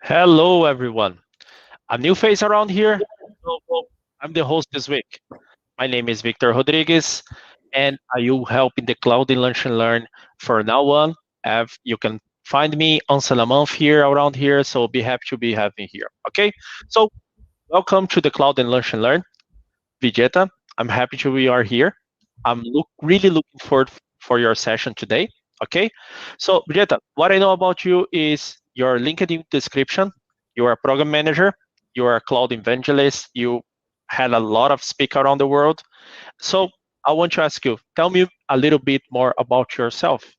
Hello, everyone. A new face around here. So, I'm the host this week. My name is Victor Rodriguez, and I will help in the Cloud in Lunch and Learn for now on. You can find me once in a month here around here, so be happy to be having here. Okay, so welcome to the Cloud in Lunch and Learn. Vijeta, I'm happy to we are here. Really looking forward for your session today. Okay, so Vijeta, what I know about you is your LinkedIn description. You are a program manager. You are a cloud evangelist. You had a lot of speak around the world. So I want to ask you, tell me a little bit more about yourself.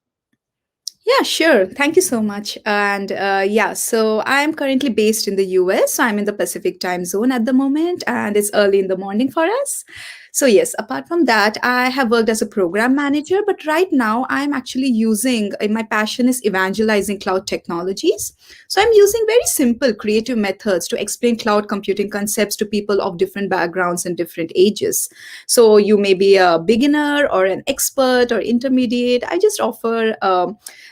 Yeah, sure. Thank you so much. And yeah, so I'm currently based in the US. So I'm in the Pacific time zone at the moment, and it's early in the morning for us. So, yes, apart from that, I have worked as a program manager, but right now I'm actually my passion is evangelizing cloud technologies. So, I'm using very simple creative methods to explain cloud computing concepts to people of different backgrounds and different ages. So, you may be a beginner or an expert or intermediate. I just offer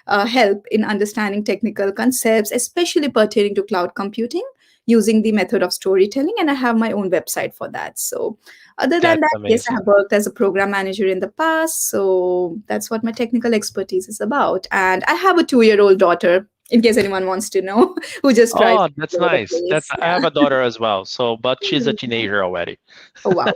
help in understanding technical concepts, especially pertaining to cloud computing, using the method of storytelling. And I have my own website for that. So, other than That's that, yes, I amazing. have worked as a program manager in the past. So, that's what my technical expertise is about. And I have a 2-year-old daughter. In case anyone wants to know, who just drives Oh, that's all over the nice. That's place. I have Yeah. a daughter as well. So, but she's a teenager already. Oh, wow.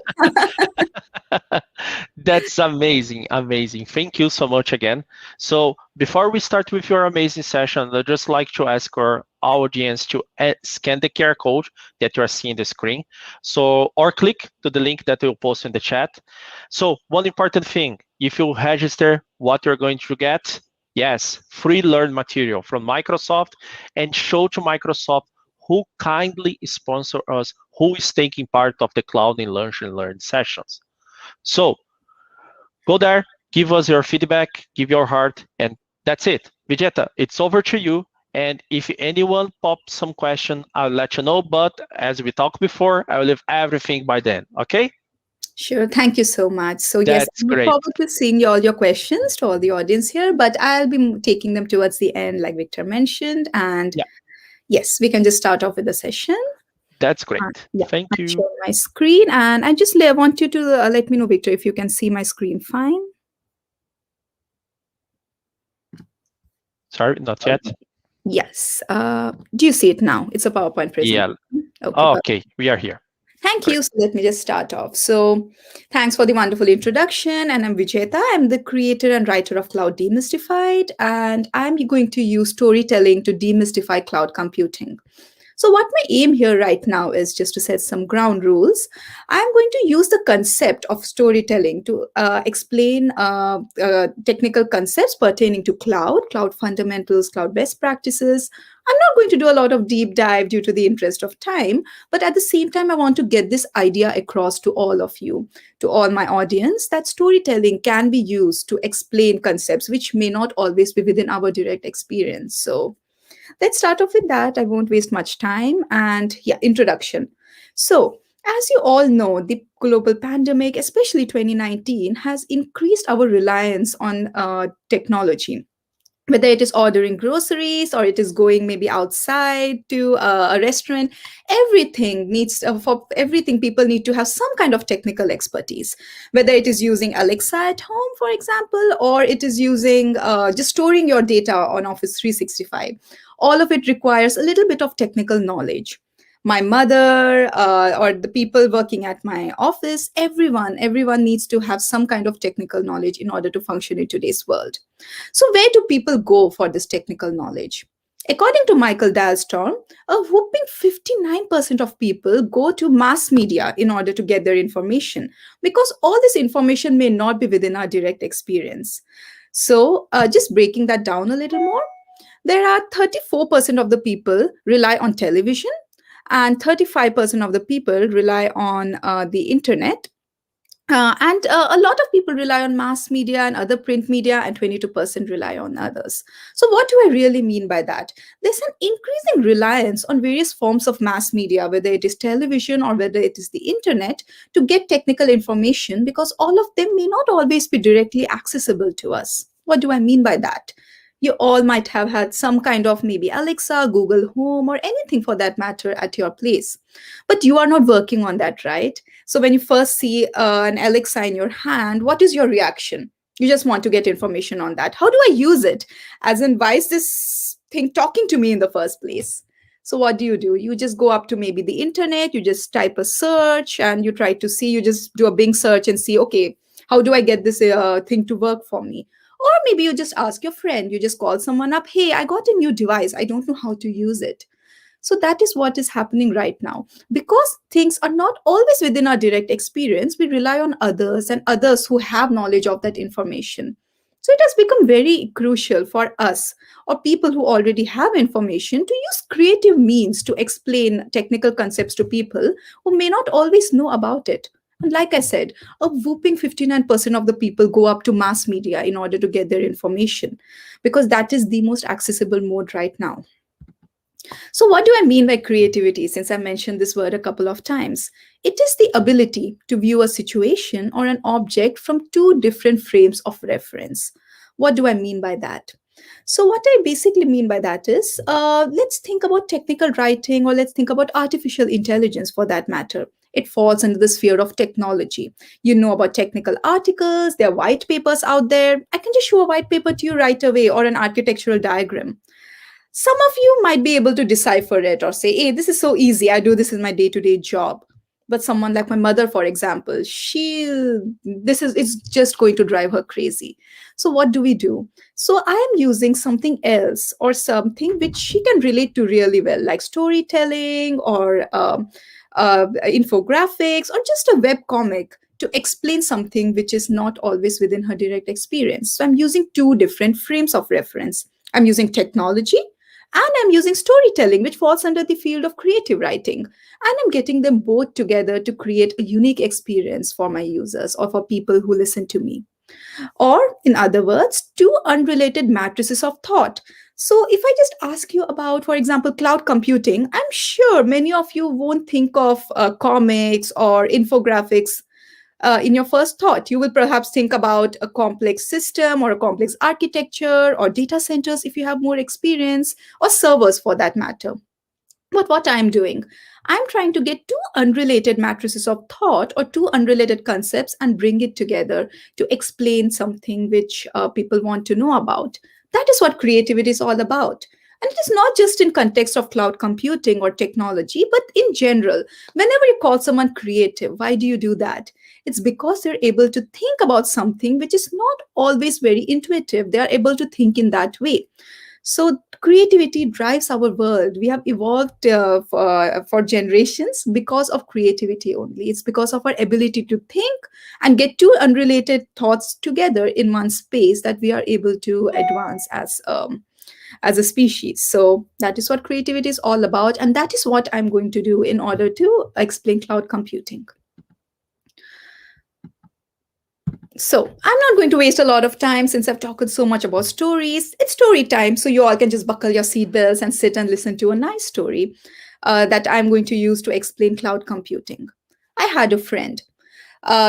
That's amazing, amazing. Thank you so much again. So before we start with your amazing session, I'd just like to ask our audience to scan the QR code that you are seeing the screen. So or click to the link that we'll post in the chat. So one important thing, if you register, what you're going to get, yes, free learn material from Microsoft, and show to Microsoft who kindly sponsor us, who is taking part of the Cloud in Lunch and Learn sessions. So go there, give us your feedback, give your heart, and that's it. Vegeta, it's over to you. And if anyone pops some question, I'll let you know. But as we talked before, I will leave everything by then. Okay? Sure. Thank you so much. So, yes, That's I look great. forward to seeing all your questions to all the audience here, but I'll be taking them towards the end, like Victor mentioned. And Yeah, yes, we can just start off with the session. that's great. Yeah, Thank I'm you. sharing my screen. And I just want you to let me know, Victor, if you can see my screen fine. Sorry, not yet. Yes. Do you see it now? It's a PowerPoint Yeah. presentation. Okay, Oh, perfect. okay, we are here. Thank Great. you. So let me just start off. So, thanks for the wonderful introduction. And I'm Vijeta. I'm the creator and writer of Cloud Demystified, and I'm going to use storytelling to demystify cloud computing. So, what my aim here right now is just to set some ground rules. I'm going to use the concept of storytelling to explain technical concepts pertaining to cloud fundamentals, cloud best practices. I'm not going to do a lot of deep dive due to the interest of time, but at the same time, I want to get this idea across to all of you, to all my audience, that storytelling can be used to explain concepts which may not always be within our direct experience. So, let's start off with that. I won't waste much time. And yeah, introduction. So, as you all know, the global pandemic, especially 2019, has increased our reliance on technology. Whether it is ordering groceries or it is going maybe outside to a restaurant, for everything, people need to have some kind of technical expertise. Whether it is using Alexa at home, for example, or it is using just storing your data on Office 365, all of it requires a little bit of technical knowledge. My mother or the people working at my office, everyone needs to have some kind of technical knowledge in order to function in today's world. So, where do people go for this technical knowledge? According to Michael Dahlstrom, a whopping 59% of people go to mass media in order to get their information, because all this information may not be within our direct experience. So, just breaking that down a little more, there are 34% of the people rely on television, and 35% of the people rely on the internet, and a lot of people rely on mass media and other print media, and 22% rely on others. So, what do I really mean by that? There's an increasing reliance on various forms of mass media, whether it is television or whether it is the internet, to get technical information, because all of them may not always be directly accessible to us. What do I mean by that? You all might have had some kind of maybe Alexa, Google Home, or anything for that matter at your place. But you are not working on that, right? So when you first see an Alexa in your hand, what is your reaction? You just want to get information on that. How do I use it? As in, why is this thing talking to me in the first place? So what do? You just go up to maybe the internet, you just type a search and you try to see, you just do a Bing search and see, okay, how do I get this thing to work for me? Or maybe you just ask your friend, you just call someone up, hey, I got a new device, I don't know how to use it. So that is what is happening right now. Because things are not always within our direct experience, we rely on others and others who have knowledge of that information. So it has become very crucial for us or people who already have information to use creative means to explain technical concepts to people who may not always know about it. And like I said, a whooping 59% of the people go up to mass media in order to get their information because that is the most accessible mode right now. So, what do I mean by creativity since I mentioned this word a couple of times? It is the ability to view a situation or an object from two different frames of reference. What do I mean by that? So, what I basically mean by that is let's think about technical writing or let's think about artificial intelligence for that matter. It falls under the sphere of technology. You know about technical articles, there are white papers out there. I can just show a white paper to you right away or an architectural diagram. Some of you might be able to decipher it or say, hey, this is so easy. I do this in my day-to-day job. But someone like my mother, for example, it's just going to drive her crazy. So what do? So I am using something else or something which she can relate to really well, like storytelling or infographics or just a web comic to explain something which is not always within her direct experience. So I'm using two different frames of reference. I'm using technology and I'm using storytelling, which falls under the field of creative writing. And I'm getting them both together to create a unique experience for my users or for people who listen to me. Or, in other words, two unrelated matrices of thought. So, if I just ask you about, for example, cloud computing, I'm sure many of you won't think of comics or infographics in your first thought. You will perhaps think about a complex system or a complex architecture or data centers if you have more experience, or servers for that matter. But what I'm doing, I'm trying to get two unrelated matrices of thought or two unrelated concepts and bring it together to explain something which people want to know about. That is what creativity is all about. And it is not just in context of cloud computing or technology, but in general. Whenever you call someone creative, why do you do that? It's because they're able to think about something which is not always very intuitive. They are able to think in that way. So creativity drives our world. We have evolved for generations because of creativity only. It's because of our ability to think and get two unrelated thoughts together in one space that we are able to advance as a species. So that is what creativity is all about, and that is what I'm going to do in order to explain cloud computing. So I'm not going to waste a lot of time since I've talked so much about stories. It's story time, so you all can just buckle your seatbelts and sit and listen to a nice story that I'm going to use to explain cloud computing. I had a friend.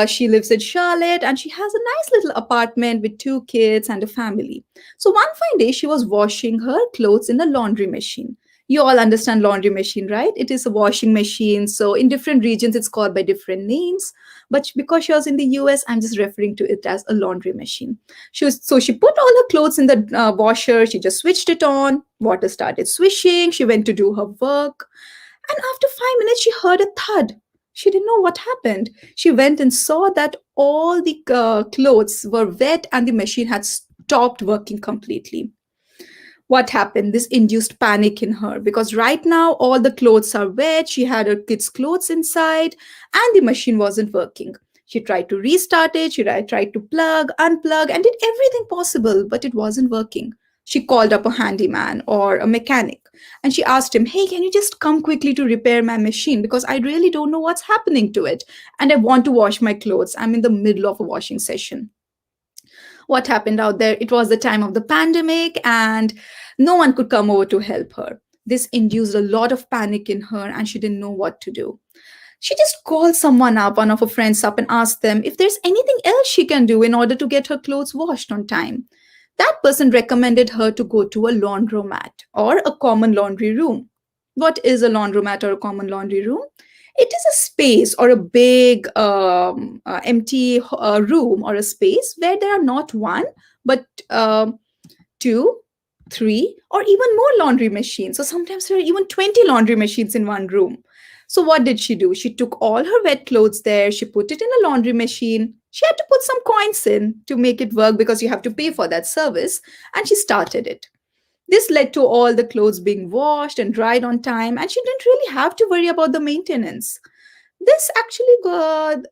She lives in Charlotte and she has a nice little apartment with two kids and a family. So one fine day, she was washing her clothes in a laundry machine. You all understand laundry machine, right? It is a washing machine. So in different regions, it's called by different names. But because she was in the US, I'm just referring to it as a laundry machine. So she put all her clothes in the washer. She just switched it on. Water started swishing. She went to do her work. And after 5 minutes, she heard a thud. She didn't know what happened. She went and saw that all the clothes were wet and the machine had stopped working completely. What happened? This induced panic in her because right now all the clothes are wet. She had her kids' clothes inside and the machine wasn't working. She tried to restart it. She tried to plug, unplug, and did everything possible, but it wasn't working. She called up a handyman or a mechanic and she asked him, hey, can you just come quickly to repair my machine? Because I really don't know what's happening to it. And I want to wash my clothes. I'm in the middle of a washing session. What happened out there? It was the time of the pandemic and no one could come over to help her. This induced a lot of panic in her and she didn't know what to do. She just called someone up, one of her friends up, and asked them if there's anything else she can do in order to get her clothes washed on time. That person recommended her to go to a laundromat or a common laundry room. What is a laundromat or a common laundry room? It is a space or a big empty room or a space where there are not one, but two, three, or even more laundry machines. So sometimes there are even 20 laundry machines in one room. So what did she do? She took all her wet clothes there, she put it in a laundry machine. She had to put some coins in to make it work because you have to pay for that service, and she started it. This led to all the clothes being washed and dried on time, and she didn't really have to worry about the maintenance. This resonated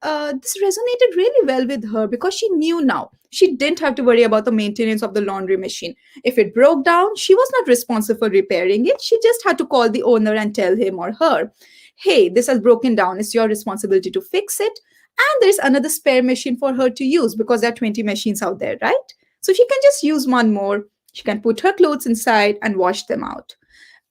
really well with her because she knew now she didn't have to worry about the maintenance of the laundry machine. If it broke down, she was not responsible for repairing it. She just had to call the owner and tell him or her, hey, this has broken down, it's your responsibility to fix it. And there's another spare machine for her to use because there are 20 machines out there, right? So she can just use one more. She can put her clothes inside and wash them out.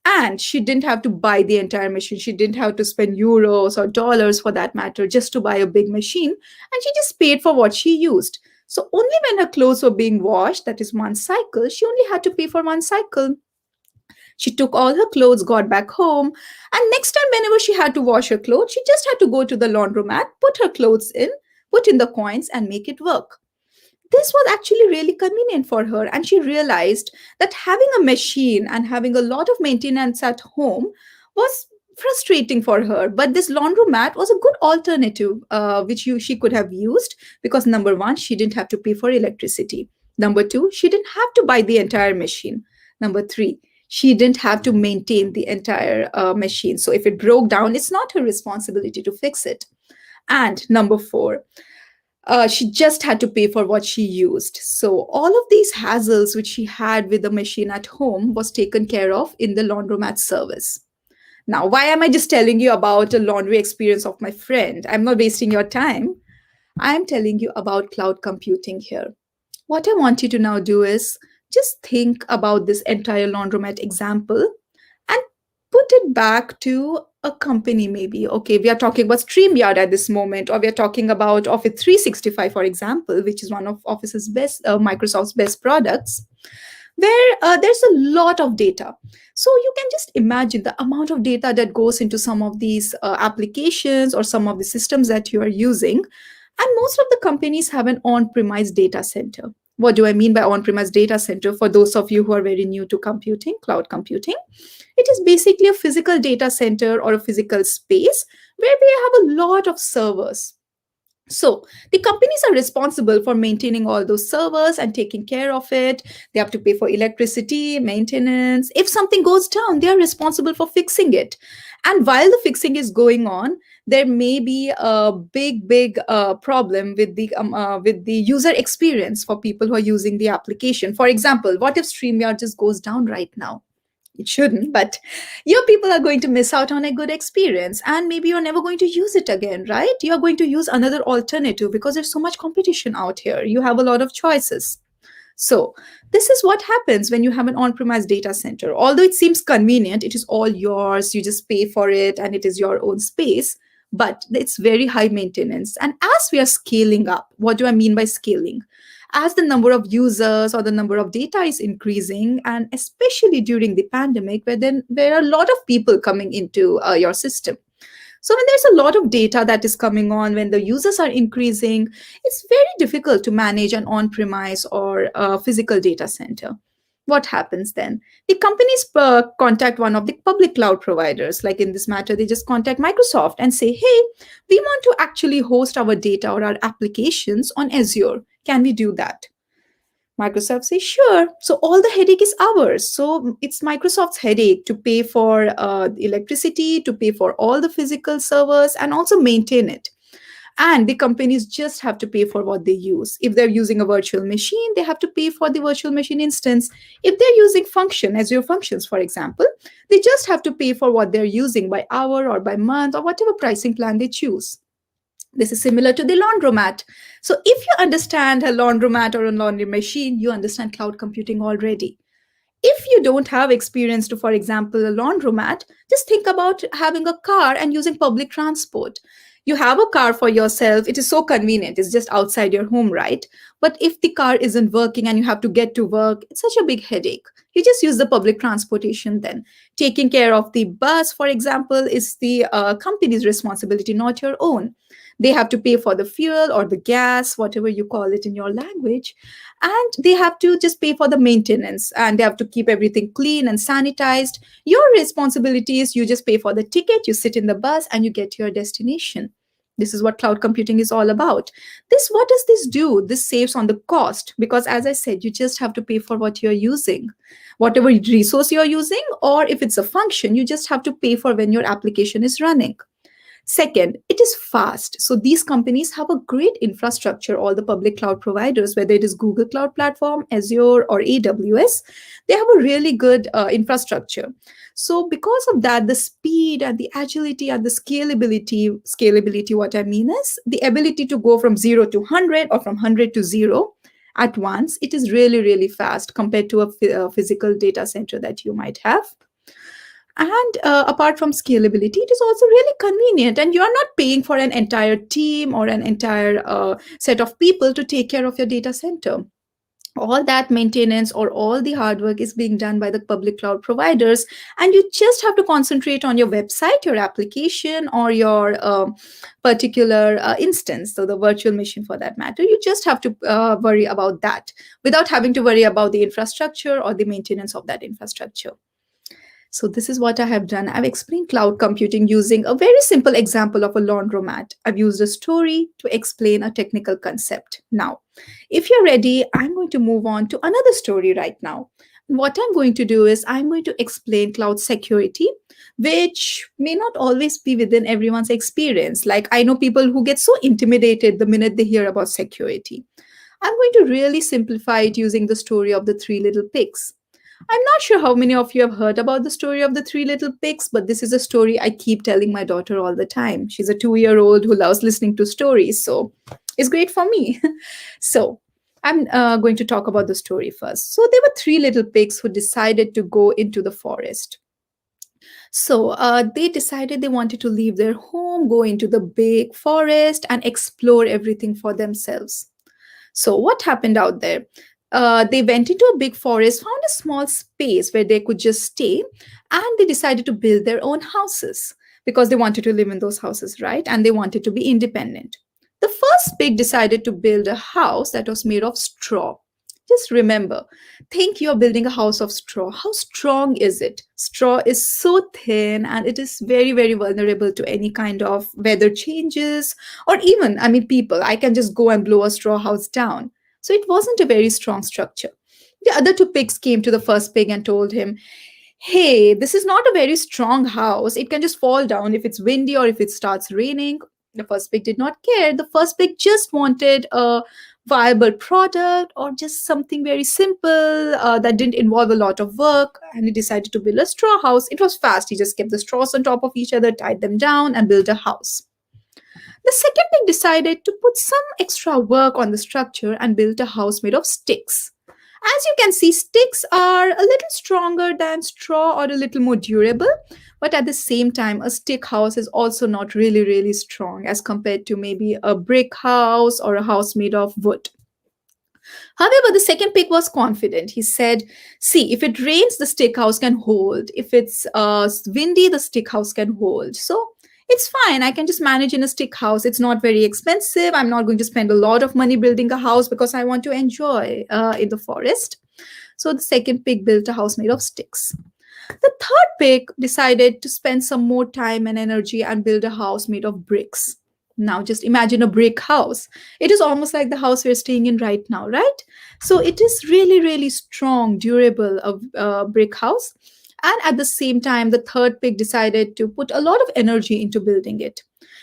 And she didn't have to buy the entire machine. She didn't have to spend euros or dollars for that matter just to buy a big machine. And she just paid for what she used. So only when her clothes were being washed, that is one cycle, she only had to pay for one cycle. She took all her clothes, got back home, and next time, whenever she had to wash her clothes, she just had to go to the laundromat, put her clothes in, put in the coins, and make it work. This was actually really convenient for her, and she realized that having a machine and having a lot of maintenance at home was frustrating for her. But this laundromat was a good alternative, she could have used because number one, she didn't have to pay for electricity. Number two, she didn't have to buy the entire machine. Number three, she didn't have to maintain the entire machine. So if it broke down, it's not her responsibility to fix it. And number four, she just had to pay for what she used. So all of these hassles which she had with the machine at home was taken care of in the laundromat service. Now, why am I just telling you about a laundry experience of my friend? I'm not wasting your time. I'm telling you about cloud computing here. What I want you to now do is just think about this entire laundromat example and put it back to a company maybe. Okay, we are talking about StreamYard at this moment, or we are talking about Office 365, for example, which is one of Microsoft's best products, where there's a lot of data. So you can just imagine the amount of data that goes into some of these applications or some of the systems that you are using. And most of the companies have an on-premise data center. What do I mean by on-premise data center? For those of you who are very new to computing, cloud computing, it is basically a physical data center or a physical space where they have a lot of servers. So the companies are responsible for maintaining all those servers and taking care of it. They have to pay for electricity, maintenance. If something goes down, they are responsible for fixing it. And while the fixing is going on, there may be a big problem with the user experience for people who are using the application. For example, what if StreamYard just goes down right now? It shouldn't, but your people are going to miss out on a good experience, and maybe you're never going to use it again, right? You're going to use another alternative because there's so much competition out here. You have a lot of choices. So this is what happens when you have an on-premise data center. Although it seems convenient, it is all yours, you just pay for it and it is your own space, but it's very high maintenance. And as we are scaling up, what do I mean by scaling? As the number of users or the number of data is increasing, and especially during the pandemic, where then there are a lot of people coming into your system. So when there's a lot of data that is coming on, when the users are increasing, it's very difficult to manage an on-premise or physical data center. What happens then? The companies contact one of the public cloud providers. Like in this matter, they just contact Microsoft and say, hey, we want to actually host our data or our applications on Azure. Can we do that? Microsoft says, sure. So all the headache is ours. So it's Microsoft's headache to pay for electricity, to pay for all the physical servers, and also maintain it. And the companies just have to pay for what they use. If they're using a virtual machine, they have to pay for the virtual machine instance. If they're using Azure Functions, for example, they just have to pay for what they're using by hour or by month or whatever pricing plan they choose. This is similar to the laundromat. So if you understand a laundromat or a laundry machine, you understand cloud computing already. If you don't have experience to, for example, a laundromat, just think about having a car and using public transport. You have a car for yourself, it is so convenient, it's just outside your home, right? But if the car isn't working and you have to get to work, it's such a big headache. You just use the public transportation then. Taking care of the bus, for example, is the company's responsibility, not your own. They have to pay for the fuel or the gas, whatever you call it in your language, and they have to just pay for the maintenance, and they have to keep everything clean and sanitized. Your responsibility is you just pay for the ticket, you sit in the bus, and you get to your destination. This is what cloud computing is all about. What does this do? This saves on the cost, because as I said, you just have to pay for what you're using, whatever resource you're using, or if it's a function, you just have to pay for when your application is running. Second, it is fast. So these companies have a great infrastructure, all the public cloud providers, whether it is Google Cloud Platform, Azure, or AWS, they have a really good infrastructure. So because of that, the speed and the agility and the scalability, what I mean is the ability to go from 0 to 100 or from 100 to 0 at once, it is really, really fast compared to a physical data center that you might have. And apart from scalability, it is also really convenient, and you're not paying for an entire team or an entire set of people to take care of your data center. All that maintenance or all the hard work is being done by the public cloud providers, and you just have to concentrate on your website, your application, or your particular instance, so the virtual machine for that matter. You just have to worry about that without having to worry about the infrastructure or the maintenance of that infrastructure. So this is what I have done. I've explained cloud computing using a very simple example of a laundromat. I've used a story to explain a technical concept. Now, if you're ready, I'm going to move on to another story right now. What I'm going to do is I'm going to explain cloud security, which may not always be within everyone's experience. Like, I know people who get so intimidated the minute they hear about security. I'm going to really simplify it using the story of the three little pigs. I'm not sure how many of you have heard about the story of the three little pigs, but this is a story I keep telling my daughter all the time. She's a 2-year-old who loves listening to stories, so it's great for me. So I'm going to talk about the story first. So there were three little pigs who decided to go into the forest. So they decided they wanted to leave their home, go into the big forest, and explore everything for themselves. So what happened out there? They went into a big forest, found a small space where they could just stay, and they decided to build their own houses because they wanted to live in those houses, right? And they wanted to be independent. The first pig decided to build a house that was made of straw. Just remember, think you're building a house of straw. How strong is it? Straw is so thin and it is very, very vulnerable to any kind of weather changes, or even, people. I can just go and blow a straw house down. So it wasn't a very strong structure. The other two pigs came to the first pig and told him, hey, this is not a very strong house. It can just fall down if it's windy or if it starts raining. The first pig did not care. The first pig just wanted a viable product or just something very simple that didn't involve a lot of work. And he decided to build a straw house. It was fast. He just kept the straws on top of each other, tied them down, and built a house. The second pig decided to put some extra work on the structure and built a house made of sticks. As you can see, sticks are a little stronger than straw or a little more durable, but at the same time, a stick house is also not really, really strong as compared to maybe a brick house or a house made of wood. However, the second pig was confident. He said, see, if it rains, the stick house can hold. If it's windy, the stick house can hold. So it's fine. I can just manage in a stick house. It's not very expensive. I'm not going to spend a lot of money building a house because I want to enjoy in the forest. So the second pig built a house made of sticks. The third pig decided to spend some more time and energy and build a house made of bricks. Now just imagine a brick house. It is almost like the house we're staying in right now, right? So it is really, really strong, durable brick house. And at the same time, the third pig decided to put a lot of energy into building it.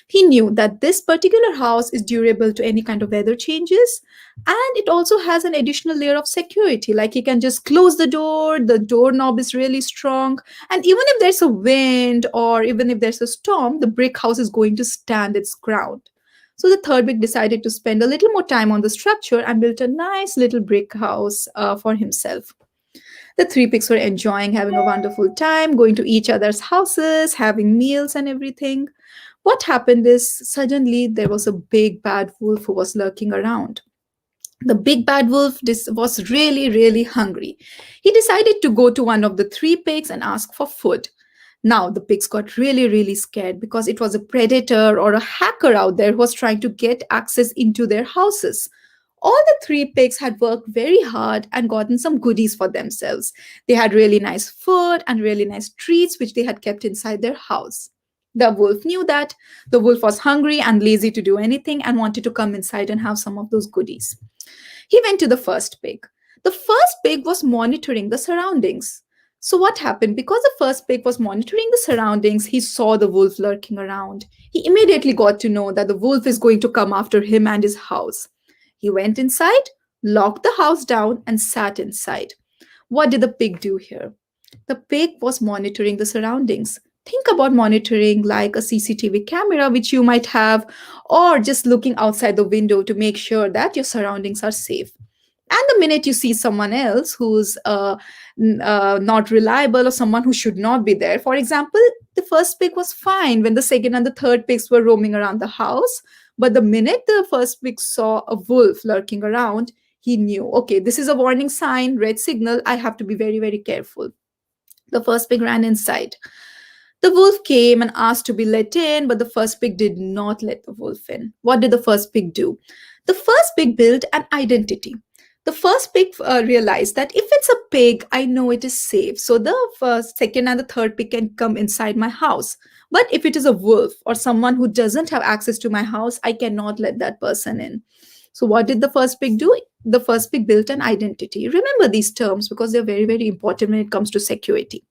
He knew that this particular house is durable to any kind of weather changes. And it also has an additional layer of security. Like he can just close the doorknob is really strong. And even if there's a wind or even if there's a storm, the brick house is going to stand its ground. So the third pig decided to spend a little more time on the structure and built a nice little brick house for himself. The three pigs were enjoying having a wonderful time, going to each other's houses, having meals and everything. What happened is suddenly there was a big bad wolf who was lurking around. The big bad wolf was really, really hungry. He decided to go to one of the three pigs and ask for food. Now, the pigs got really, really scared because it was a predator or a hacker out there who was trying to get access into their houses. All the three pigs had worked very hard and gotten some goodies for themselves. They had really nice food and really nice treats which they had kept inside their house. The wolf knew that. The wolf was hungry and lazy to do anything and wanted to come inside and have some of those goodies. He went to the first pig. The first pig was monitoring the surroundings. So, what happened? Because the first pig was monitoring the surroundings, he saw the wolf lurking around. He immediately got to know that the wolf is going to come after him and his house. He went inside, locked the house down, and sat inside. What did the pig do here? The pig was monitoring the surroundings. Think about monitoring like a CCTV camera, which you might have, or just looking outside the window to make sure that your surroundings are safe. And the minute you see someone else who's not reliable or someone who should not be there, for example, the first pig was fine when the second and the third pigs were roaming around the house. But the minute the first pig saw a wolf lurking around, he knew, okay, this is a warning sign, red signal, I have to be very, very careful. The first pig ran inside. The wolf came and asked to be let in, but the first pig did not let the wolf in. What did the first pig do? The first pig built an identity. The first pig realized that if it's a pig, I know it is safe. So the first, second, and the third pig can come inside my house. But if it is a wolf or someone who doesn't have access to my house, I cannot let that person in. So what did the first pig do? The first pig built an identity. Remember these terms because they're very, very important when it comes to security.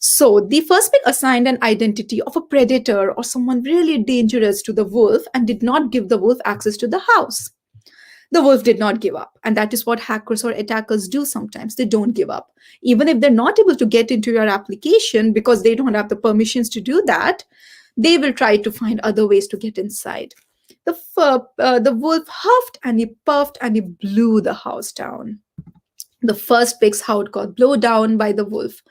So the first pig assigned an identity of a predator or someone really dangerous to the wolf and did not give the wolf access to the house. The wolf did not give up. And that is what hackers or attackers do sometimes. They don't give up. Even if they're not able to get into your application because they don't have the permissions to do that, they will try to find other ways to get inside. The wolf huffed and he puffed and he blew the house down. The first pig's house got blown down by the wolf.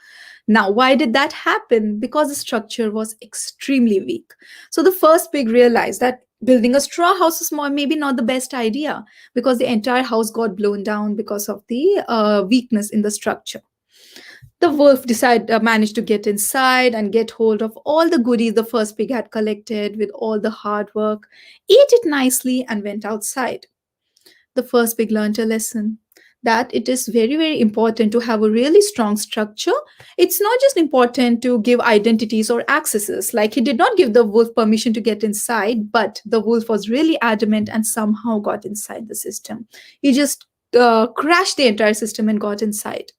Now, why did that happen? Because the structure was extremely weak. So the first pig realized that building a straw house is maybe not the best idea because the entire house got blown down because of the weakness in the structure. The wolf managed to get inside and get hold of all the goodies the first pig had collected with all the hard work, ate it nicely, and went outside. The first pig learned a lesson that it is very, very important to have a really strong structure. It's not just important to give identities or accesses. Like he did not give the wolf permission to get inside, but the wolf was really adamant and somehow got inside the system. He just crashed the entire system and got inside.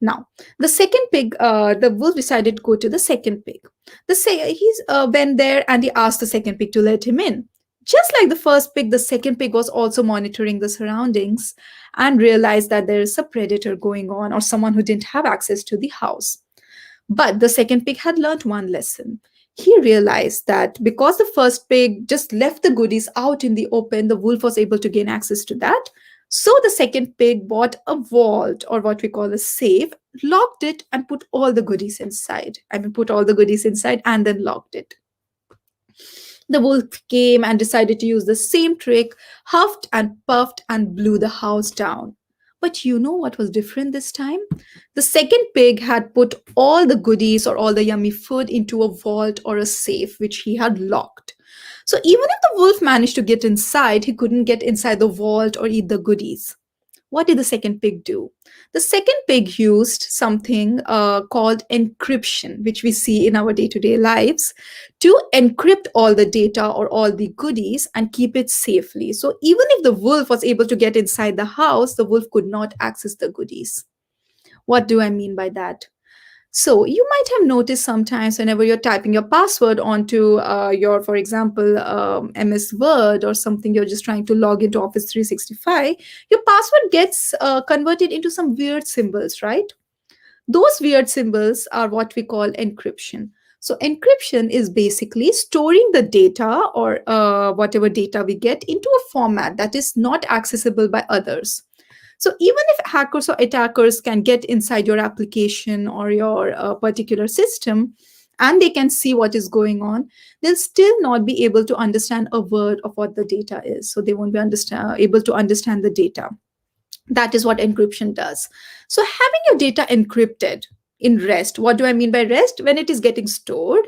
Now, the second pig, the wolf decided to go to the second pig. He went there and he asked the second pig to let him in. Just like the first pig, the second pig was also monitoring the surroundings and realized that there is a predator going on or someone who didn't have access to the house. But the second pig had learned one lesson. He realized that because the first pig just left the goodies out in the open, the wolf was able to gain access to that. So the second pig bought a vault or what we call a safe, locked it and put all the goodies inside. Put all the goodies inside and then locked it. The wolf came and decided to use the same trick, huffed and puffed and blew the house down. But you know what was different this time? The second pig had put all the goodies or all the yummy food into a vault or a safe, which he had locked. So even if the wolf managed to get inside, he couldn't get inside the vault or eat the goodies. What did the second pig do? The second pig used something called encryption, which we see in our day-to-day lives, to encrypt all the data or all the goodies and keep it safely. So even if the wolf was able to get inside the house, the wolf could not access the goodies. What do I mean by that? So you might have noticed sometimes whenever you're typing your password onto your, for example, MS Word or something, you're just trying to log into Office 365, your password gets converted into some weird symbols, right? Those weird symbols are what we call encryption. So encryption is basically storing the data or whatever data we get into a format that is not accessible by others. So even if hackers or attackers can get inside your application or your particular system, and they can see what is going on, they'll still not be able to understand a word of what the data is. So they won't be able to understand the data. That is what encryption does. So having your data encrypted in rest, what do I mean by rest? When it is getting stored,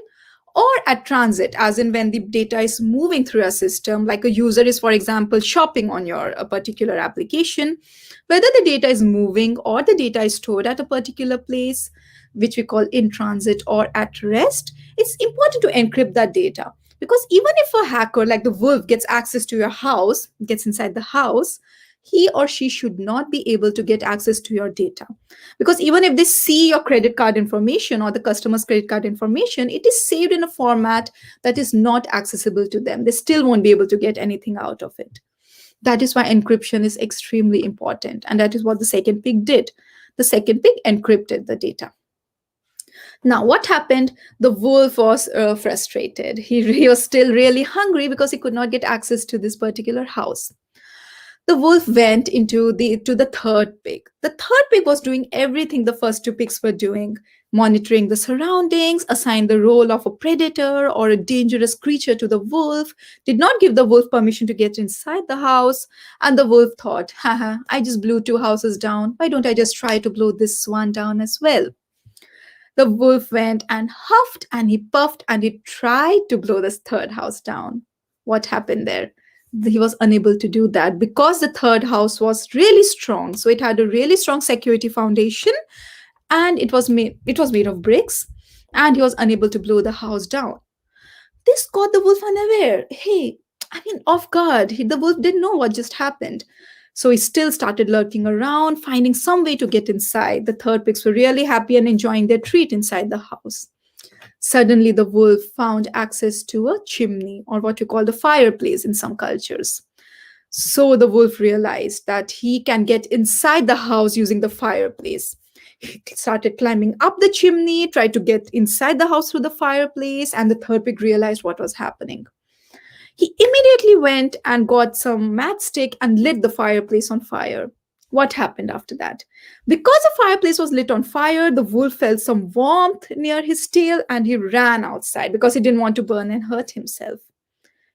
or at transit, as in when the data is moving through a system, like a user is, for example, shopping on your a particular application, whether the data is moving or the data is stored at a particular place, which we call in transit or at rest, it's important to encrypt that data. Because even if a hacker like the wolf gets access to your house, gets inside the house, he or she should not be able to get access to your data. Because even if they see your credit card information or the customer's credit card information, it is saved in a format that is not accessible to them. They still won't be able to get anything out of it. That is why encryption is extremely important. And that is what the second pig did. The second pig encrypted the data. Now, what happened? The wolf was frustrated. He was still really hungry because he could not get access to this particular house. The wolf went to the third pig. The third pig was doing everything the first two pigs were doing, monitoring the surroundings, assigned the role of a predator or a dangerous creature to the wolf, did not give the wolf permission to get inside the house. And the wolf thought, haha, I just blew two houses down. Why don't I just try to blow this one down as well? The wolf went and huffed and he puffed and he tried to blow this third house down. What happened there? He was unable to do that because the third house was really strong. So it had a really strong security foundation, and it was made of bricks, and he was unable to blow the house down. This caught the wolf unaware. Hey, I mean, off guard. The wolf didn't know what just happened. So he still started lurking around, finding some way to get inside. The third pigs were really happy and enjoying their treat inside the house. Suddenly, the wolf found access to a chimney, or what you call the fireplace in some cultures. So the wolf realized that he can get inside the house using the fireplace. He started climbing up the chimney, tried to get inside the house through the fireplace, and the third pig realized what was happening. He immediately went and got some matchstick and lit the fireplace on fire. What happened after that? Because the fireplace was lit on fire, the wolf felt some warmth near his tail and he ran outside because he didn't want to burn and hurt himself.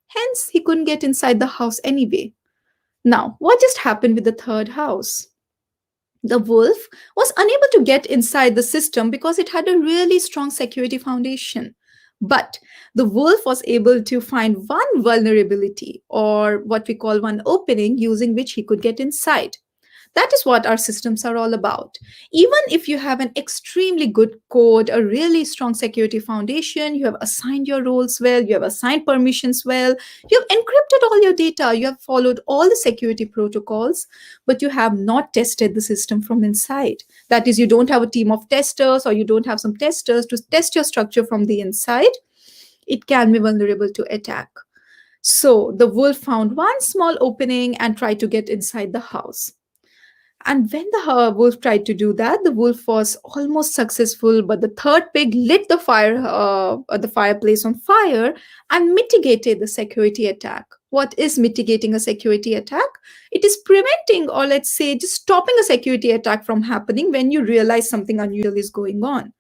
Hence, he couldn't get inside the house anyway. Now, what just happened with the third house? The wolf was unable to get inside the system because it had a really strong security foundation. But the wolf was able to find one vulnerability, or what we call one opening, using which he could get inside. That is what our systems are all about. Even if you have an extremely good code, a really strong security foundation, you have assigned your roles well, you have assigned permissions well, you have encrypted all your data, you have followed all the security protocols, but you have not tested the system from inside. That is, you don't have a team of testers, or you don't have some testers to test your structure from the inside. It can be vulnerable to attack. So the wolf found one small opening and tried to get inside the house. And when the wolf tried to do that, the wolf was almost successful, but the third pig lit the fireplace on fire and mitigated the security attack. What is mitigating a security attack? It is preventing, or let's say, just stopping a security attack from happening when you realize something unusual is going on.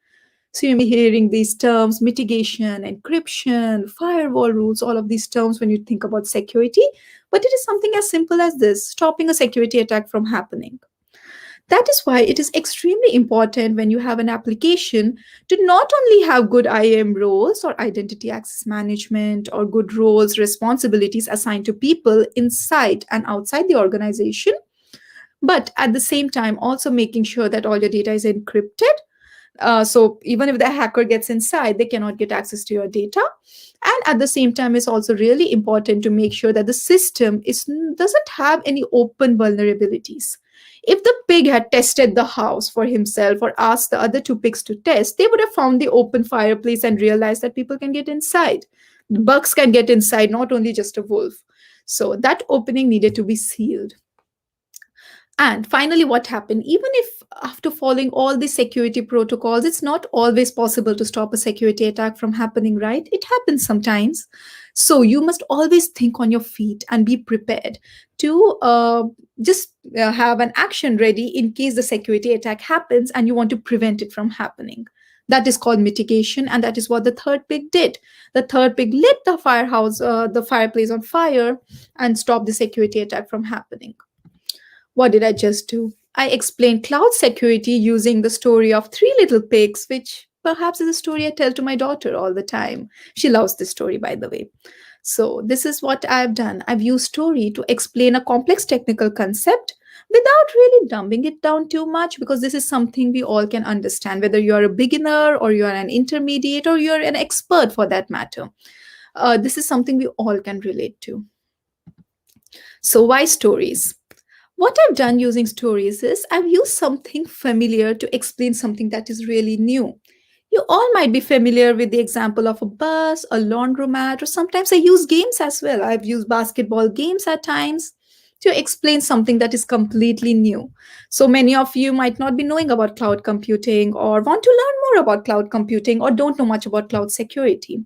So you may be hearing these terms: mitigation, encryption, firewall rules, all of these terms when you think about security. But it is something as simple as this: stopping a security attack from happening. That is why it is extremely important when you have an application to not only have good IAM roles or identity access management, or good roles, responsibilities assigned to people inside and outside the organization, but at the same time also making sure that all your data is encrypted. So even if the hacker gets inside, they cannot get access to your data. And at the same time, it's also really important to make sure that the system doesn't have any open vulnerabilities. If the pig had tested the house for himself or asked the other two pigs to test, they would have found the open fireplace and realized that people can get inside. The bugs can get inside, not only just a wolf. So that opening needed to be sealed. And finally, what happened? Even if after following all the security protocols, it's not always possible to stop a security attack from happening, right? It happens sometimes. So you must always think on your feet and be prepared to just have an action ready in case the security attack happens and you want to prevent it from happening. That is called mitigation, and that is what the third pig did. The third pig lit the fireplace on fire, and stopped the security attack from happening. What did I just do? I explained cloud security using the story of three little pigs, which perhaps is a story I tell to my daughter all the time. She loves this story, by the way. So, this is what I've done. I've used story to explain a complex technical concept without really dumbing it down too much, because this is something we all can understand, whether you are a beginner or you are an intermediate or you're an expert for that matter. This is something we all can relate to. So, why stories? What I've done using stories is I've used something familiar to explain something that is really new. You all might be familiar with the example of a bus, a laundromat, or sometimes I use games as well. I've used basketball games at times to explain something that is completely new. So many of you might not be knowing about cloud computing or want to learn more about cloud computing or don't know much about cloud security.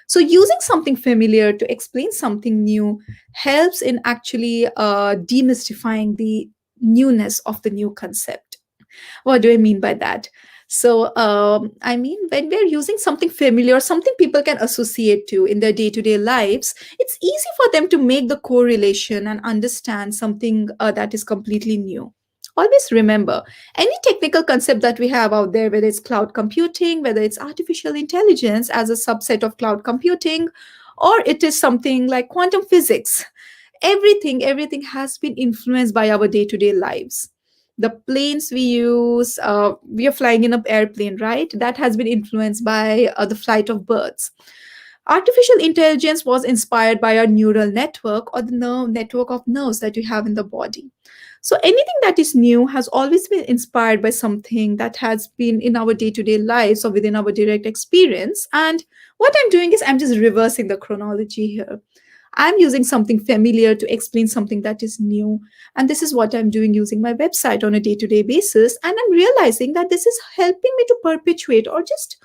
So, using something familiar to explain something new helps in actually demystifying the newness of the new concept. What do I mean by that? So, I mean, when we're using something familiar, something people can associate to in their day to day lives, it's easy for them to make the correlation and understand something that is completely new. Always remember, any technical concept that we have out there, whether it's cloud computing, whether it's artificial intelligence as a subset of cloud computing, or it is something like quantum physics, everything has been influenced by our day-to-day lives. The planes we use, we are flying in an airplane, right? That has been influenced by the flight of birds. Artificial intelligence was inspired by our neural network or the network of nerves that we have in the body. So anything that is new has always been inspired by something that has been in our day-to-day lives or within our direct experience. And what I'm doing is I'm just reversing the chronology here. I'm using something familiar to explain something that is new. And this is what I'm doing using my website on a day-to-day basis. And I'm realizing that this is helping me to perpetuate or just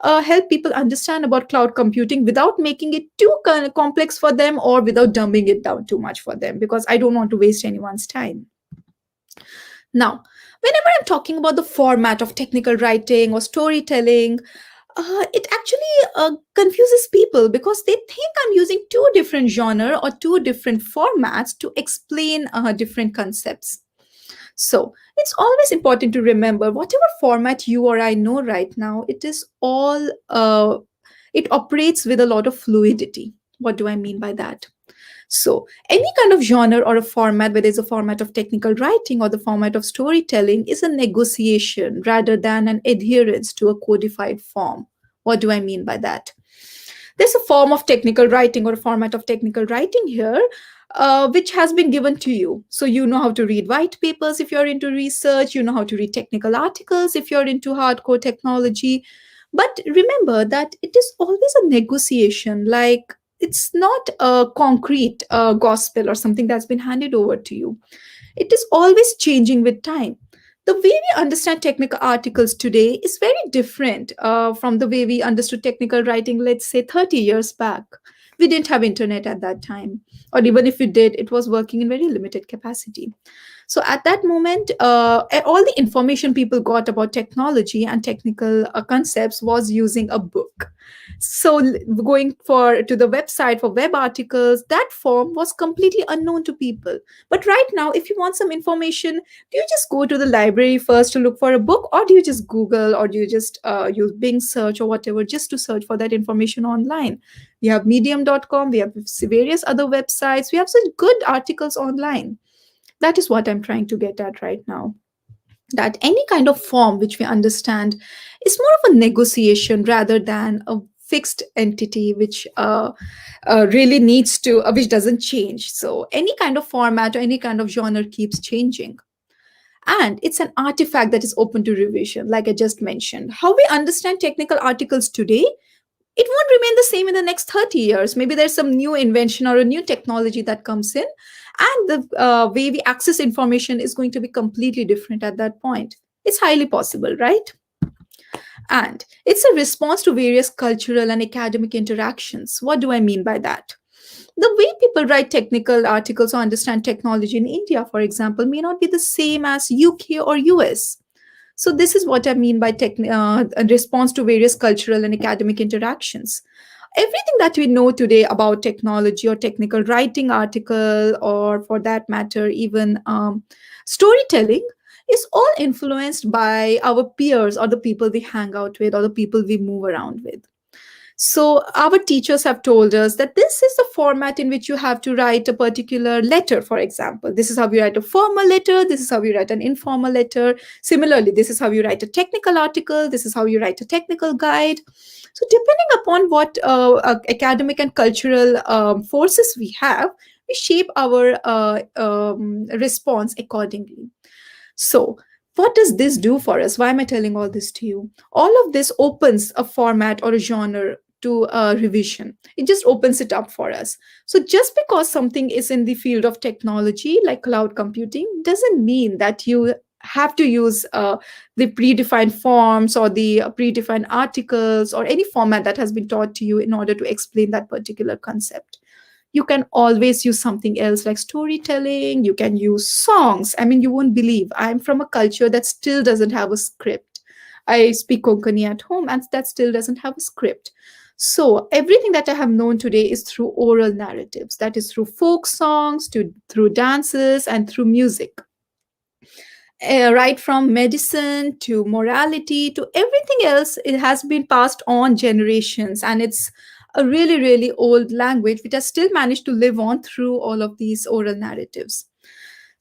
help people understand about cloud computing without making it too kind of complex for them or without dumbing it down too much for them, because I don't want to waste anyone's time. Now, whenever I'm talking about the format of technical writing or storytelling, it actually confuses people because they think I'm using two different genre or two different formats to explain different concepts. So it's always important to remember whatever format you or I know right now, it is all, it operates with a lot of fluidity. What do I mean by that? So, any kind of genre or a format, whether it's a format of technical writing or the format of storytelling, is a negotiation rather than an adherence to a codified form. What do I mean by that? There's a form of technical writing or a format of technical writing here, which has been given to you. So, you know how to read white papers if you're into research, you know how to read technical articles if you're into hardcore technology. But remember that it is always a negotiation, like it's not a concrete gospel or something that's been handed over to you. It is always changing with time. The way we understand technical articles today is very different from the way we understood technical writing, let's say 30 years back. We didn't have internet at that time, or even if we did, it was working in very limited capacity. So at that moment, all the information people got about technology and technical concepts was using a book. So going to the website for web articles, that form was completely unknown to people. But right now, if you want some information, do you just go to the library first to look for a book, or do you just Google, or do you just use Bing search or whatever just to search for that information online? We have medium.com, we have various other websites, we have such good articles online. That is what I'm trying to get at right now. That any kind of form which we understand is more of a negotiation rather than a fixed entity which really needs to, which doesn't change. So any kind of format or any kind of genre keeps changing. And it's an artifact that is open to revision, like I just mentioned. How we understand technical articles today, it won't remain the same in the next 30 years. Maybe there's some new invention or a new technology that comes in, and the way we access information is going to be completely different at that point. It's highly possible, right? And it's a response to various cultural and academic interactions. What do I mean by that? The way people write technical articles or understand technology in India, for example, may not be the same as UK or US. So this is what I mean by a response to various cultural and academic interactions. Everything that we know today about technology or technical writing article, or for that matter, even storytelling, is all influenced by our peers or the people we hang out with or the people we move around with. So, our teachers have told us that this is the format in which you have to write a particular letter, for example. This is how you write a formal letter, this is how you write an informal letter. Similarly, this is how you write a technical article, this is how you write a technical guide. So, depending upon what academic and cultural forces we have, we shape our response accordingly. So, what does this do for us? Why am I telling all this to you? All of this opens a format or a genre to revision. It just opens it up for us. So, just because something is in the field of technology, like cloud computing, doesn't mean that you have to use the predefined forms or the predefined articles or any format that has been taught to you in order to explain that particular concept. You can always use something else like storytelling. You can use songs. I mean, you won't believe, I'm from a culture that still doesn't have a script. I speak Konkani at home, and that still doesn't have a script. So everything that I have known today is through oral narratives. That is through folk songs, through dances, and through music. Right from medicine to morality to everything else, it has been passed on generations, and it's a really, really old language which has still managed to live on through all of these oral narratives.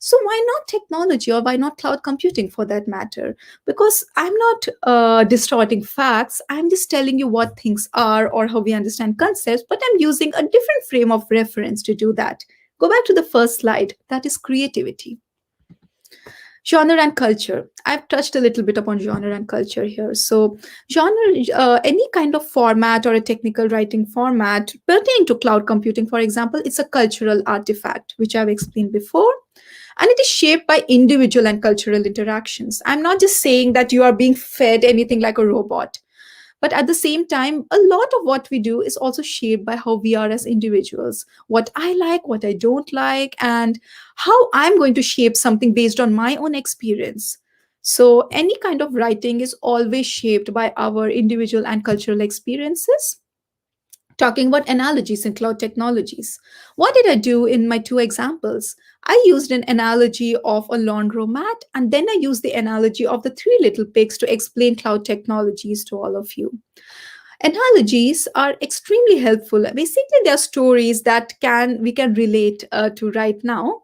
So why not technology, or why not cloud computing for that matter? Because I'm not distorting facts. I'm just telling you what things are or how we understand concepts, but I'm using a different frame of reference to do that. Go back to the first slide. That is creativity. Genre and culture. I've touched a little bit upon genre and culture here. So genre, any kind of format or a technical writing format pertaining to cloud computing, for example, it's a cultural artifact, which I've explained before. And it is shaped by individual and cultural interactions. I'm not just saying that you are being fed anything like a robot. But at the same time, a lot of what we do is also shaped by how we are as individuals, what I like, what I don't like, and how I'm going to shape something based on my own experience. So, any kind of writing is always shaped by our individual and cultural experiences. Talking about analogies in cloud technologies. What did I do in my two examples? I used an analogy of a laundromat, and then I used the analogy of the three little pigs to explain cloud technologies to all of you. Analogies are extremely helpful. Basically, they are stories that we can relate to right now.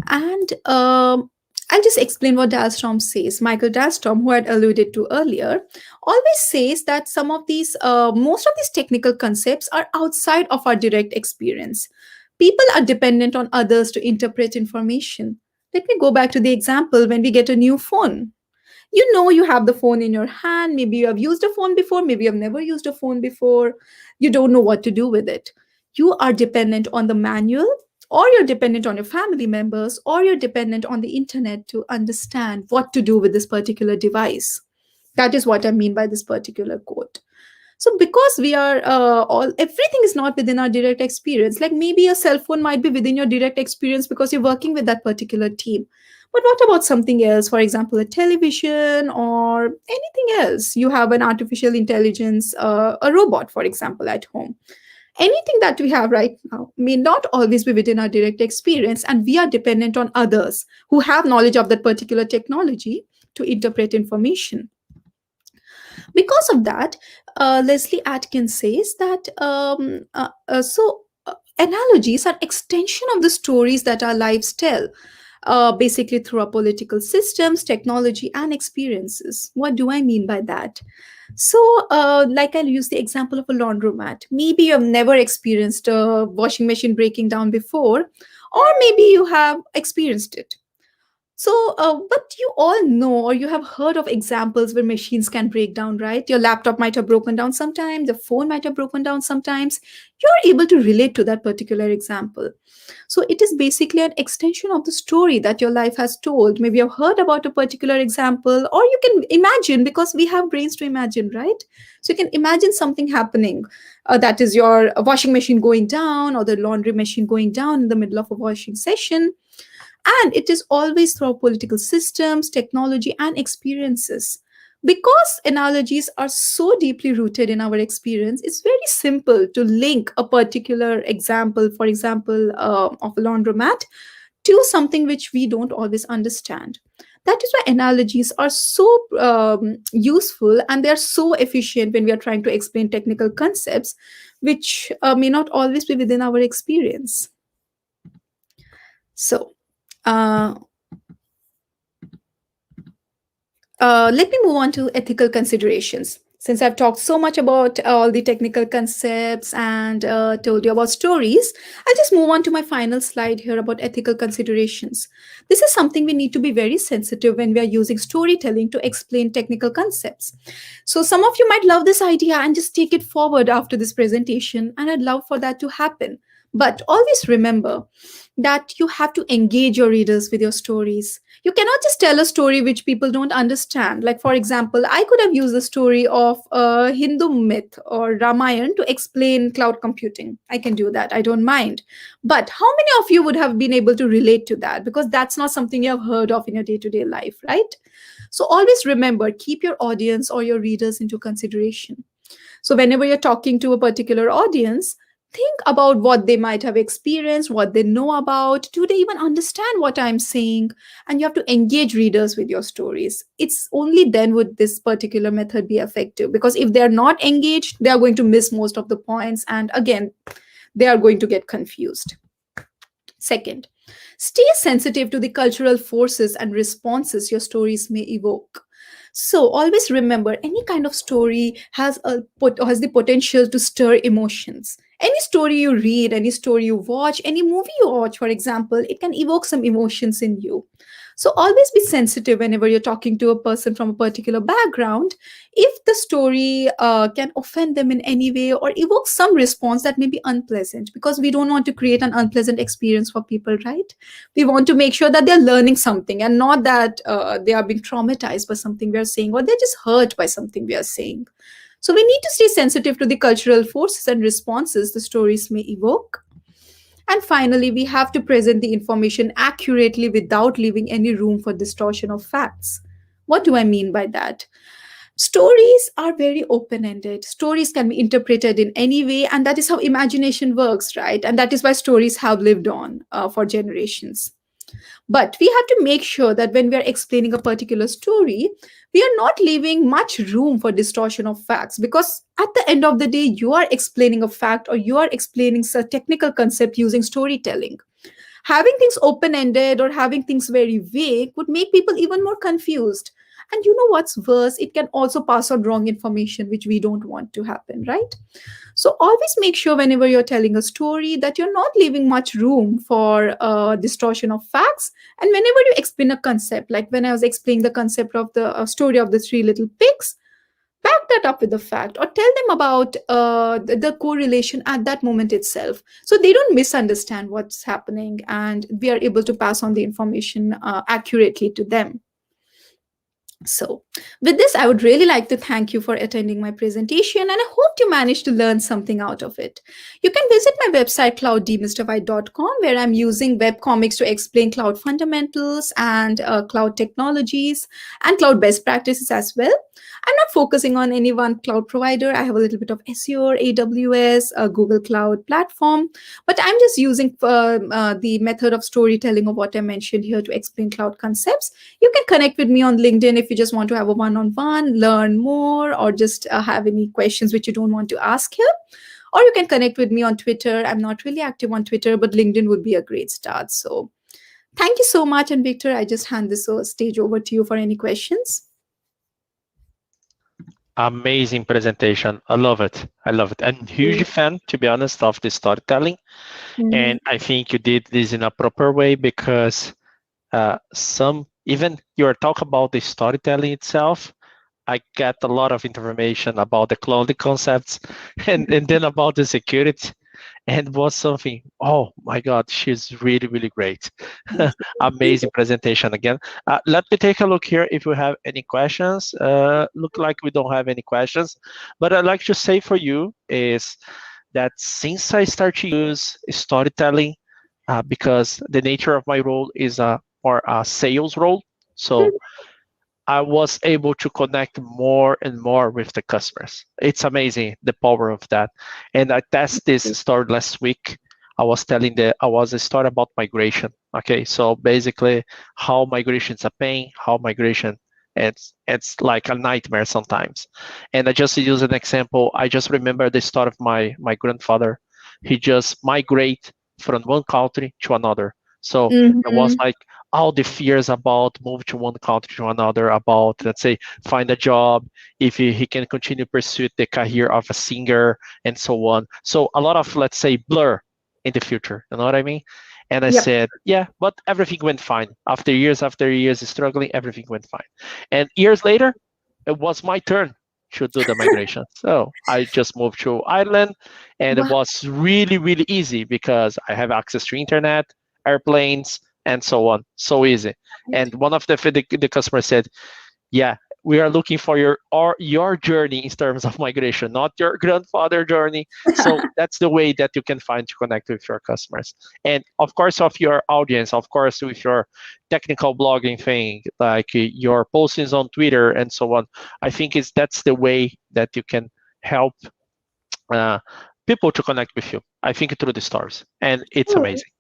And I'll just explain what Dahlstrom says. Michael Dahlstrom, who I had alluded to earlier, always says that most of these technical concepts are outside of our direct experience. People are dependent on others to interpret information. Let me go back to the example when we get a new phone. You know, you have the phone in your hand. Maybe you have used a phone before. Maybe you have never used a phone before. You don't know what to do with it. You are dependent on the manual, or you're dependent on your family members, or you're dependent on the internet to understand what to do with this particular device. That is what I mean by this particular quote. So because we are everything is not within our direct experience. Like maybe a cell phone might be within your direct experience because you're working with that particular team. But what about something else? For example, a television or anything else. You have an artificial intelligence, a robot, for example, at home. Anything that we have right now may not always be within our direct experience, and we are dependent on others who have knowledge of that particular technology to interpret information. Because of that, Leslie Atkins says that analogies are extension of the stories that our lives tell, basically through our political systems, technology, and experiences. What do I mean by that? So, like I'll use the example of a laundromat. Maybe you've never experienced a washing machine breaking down before, or maybe you have experienced it. So, but you all know or you have heard of examples where machines can break down, right? Your laptop might have broken down sometimes, the phone might have broken down sometimes. You're able to relate to that particular example. So, it is basically an extension of the story that your life has told. Maybe you've heard about a particular example, or you can imagine, because we have brains to imagine, right? So, you can imagine something happening. That is your washing machine going down or the laundry machine going down in the middle of a washing session. And it is always through political systems, technology, and experiences. Because analogies are so deeply rooted in our experience, it's very simple to link a particular example, for example, of a laundromat, to something which we don't always understand. That is why analogies are so useful, and they're so efficient when we are trying to explain technical concepts which may not always be within our experience. So, uh, let me move on to ethical considerations. Since I've talked so much about all the technical concepts and told you about stories, I'll just move on to my final slide here about ethical considerations. This is something we need to be very sensitive when we are using storytelling to explain technical concepts. So, some of you might love this idea and just take it forward after this presentation, and I'd love for that to happen. But always remember that you have to engage your readers with your stories. You cannot just tell a story which people don't understand. Like, for example, I could have used the story of a Hindu myth or Ramayana to explain cloud computing. I can do that. I don't mind. But how many of you would have been able to relate to that? Because that's not something you have heard of in your day to day life, right? So always remember, keep your audience or your readers into consideration. So whenever you're talking to a particular audience, think about what they might have experienced, what they know about. Do they even understand what I'm saying? And you have to engage readers with your stories. It's only then would this particular method be effective, because if they're not engaged, they are going to miss most of the points. And again, they are going to get confused. Second, stay sensitive to the cultural forces and responses your stories may evoke. So always remember, any kind of story has the potential to stir emotions. Any story you read, any story you watch, any movie you watch, for example, it can evoke some emotions in you. So always be sensitive whenever you're talking to a person from a particular background. If the story can offend them in any way or evoke some response that may be unpleasant, because we don't want to create an unpleasant experience for people, right? We want to make sure that they're learning something and not that they are being traumatized by something we are saying, or they're just hurt by something we are saying. So we need to stay sensitive to the cultural forces and responses the stories may evoke. And finally, we have to present the information accurately without leaving any room for distortion of facts. What do I mean by that? Stories are very open ended. Stories can be interpreted in any way, and that is how imagination works, right? And that is why stories have lived on for generations. But we have to make sure that when we are explaining a particular story, we are not leaving much room for distortion of facts, because at the end of the day, you are explaining a fact or you are explaining a technical concept using storytelling. Having things open ended or having things very vague would make people even more confused. And you know what's worse? It can also pass on wrong information, which we don't want to happen, right? So always make sure whenever you're telling a story that you're not leaving much room for distortion of facts. And whenever you explain a concept, like when I was explaining the concept of the story of the three little pigs, back that up with the fact or tell them about the correlation at that moment itself, so they don't misunderstand what's happening and we are able to pass on the information accurately to them. So, with this, I would really like to thank you for attending my presentation, and I hope you managed to learn something out of it. You can visit my website, clouddemystify.com, where I'm using webcomics to explain cloud fundamentals and cloud technologies and cloud best practices as well. I'm not focusing on any one cloud provider. I have a little bit of Azure, AWS, Google Cloud Platform, but I'm just using the method of storytelling of what I mentioned here to explain cloud concepts. You can connect with me on LinkedIn if you just want to have a one-on-one, learn more, or just have any questions which you don't want to ask here. Or you can connect with me on Twitter. I'm not really active on Twitter, but LinkedIn would be a great start. So thank you so much. And Victor, I just hand this stage over to you for any questions. Amazing presentation. I love it. I love it. I'm a huge fan, to be honest, of the storytelling. And I think you did this in a proper way, because even your talk about the storytelling itself, I get a lot of information about the cloud concepts and then about the security. And was something, oh my God, she's really, really great. Amazing presentation again. Let me take a look here if we have any questions. Look like we don't have any questions, but I'd like to say for you is that since I started to use storytelling, because the nature of my role is more a sales role. So I was able to connect more and more with the customers. It's amazing the power of that. And I tested this story last week. I was a story about migration. Okay, so basically how migration is a pain, how migration it's like a nightmare sometimes. And I just use an example. I just remember the story of my grandfather. He just migrate from one country to another. So there was Mm-hmm. like all the fears about move to one country to another, about let's say find a job, if he can continue pursue the career of a singer and so on. So a lot of let's say blur in the future. You know what I mean? And I Yep. said, yeah, but everything went fine. After years struggling, everything went fine. And years later, it was my turn to do the migration. So I just moved to Ireland, and it Wow. was really, really easy because I have access to internet, airplanes, and so on. So easy. And one of the customers said, yeah, we are looking for your journey in terms of migration, not your grandfather journey. So that's the way that you can find to connect with your customers. And of course, of your audience, of course, with your technical blogging thing, like your postings on Twitter and so on. I think that's the way that you can help uh, people to connect with you. I think through the stars, and it's Oh, amazing.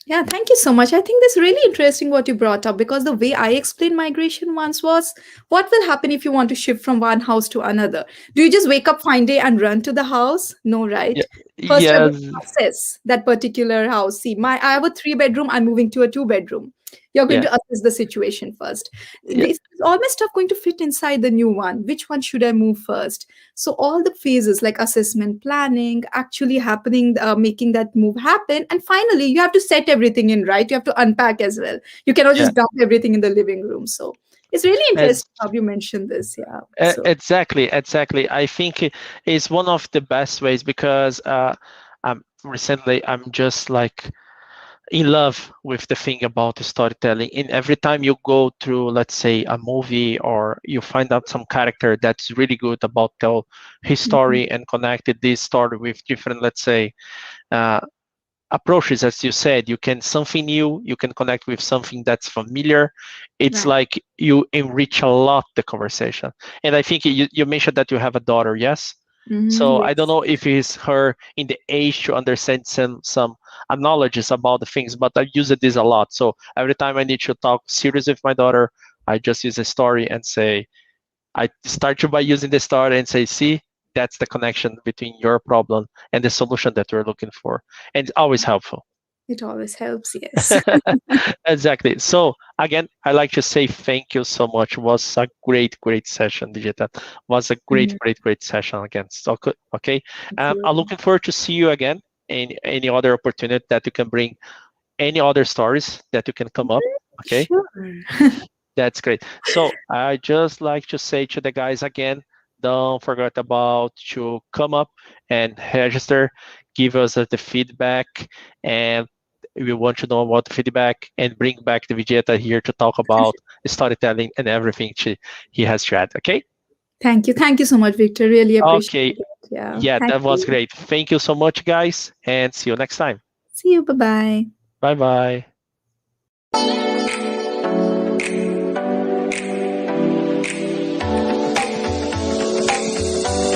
yeah, thank you so much. I think that's really interesting what you brought up, because the way I explained migration once was, what will happen if you want to shift from one house to another? Do you just wake up fine day and run to the house? No, Yeah, right? First, you're going yes, to assess that particular house. See, I have a 3 bedroom, I'm moving to a 2 bedroom. You're going yeah, to assess the situation first. yeah, Is all my stuff going to fit inside the new one? Which one should I move first? So all the phases like assessment, planning, actually happening, making that move happen, and finally you have to set everything in, right? You have to unpack as well. You cannot yeah. just dump everything in the living room. So it's really As interesting how you mentioned this. Yeah. So Exactly. I think it's one of the best ways because recently I'm just like in love with the thing about the storytelling. And every time you go through, let's say, a movie, or you find out some character that's really good about tell his mhm, story and connected this story with different, let's say, uh, approaches, as you said, you can something new, you can connect with something that's familiar. It's right. like you enrich a lot the conversation. And I think you mentioned that you have a daughter, yes? So I don't Yes. know if it's her in the age to understand some analogies about the things, but I use this a lot. So every time I need to talk serious with my daughter, I just use a story and say, I start you by using the story and say, see, that's the connection between your problem and the solution that we're looking for. And it's always helpful. It always helps. Yes. Exactly. So again, I like to say thank you so much. It was a great session, Digita. Was a Mhm. great session again. So okay. Thank I'm you. looking forward to see you again in any other opportunity that you can bring any other stories that you can come up. Okay. Sure. That's great. So I just like to say to the guys again, don't forget about to come up and register, give us the feedback, and we want to know about the feedback and bring back the Vegeta here to talk about storytelling and everything he has shared. Okay? Thank you. Thank you so much, Victor. Really appreciate Okay. it. Yeah. Yeah, Thank that was you. great. Thank you so much, guys, and see you next time. See you. Bye bye. Bye bye.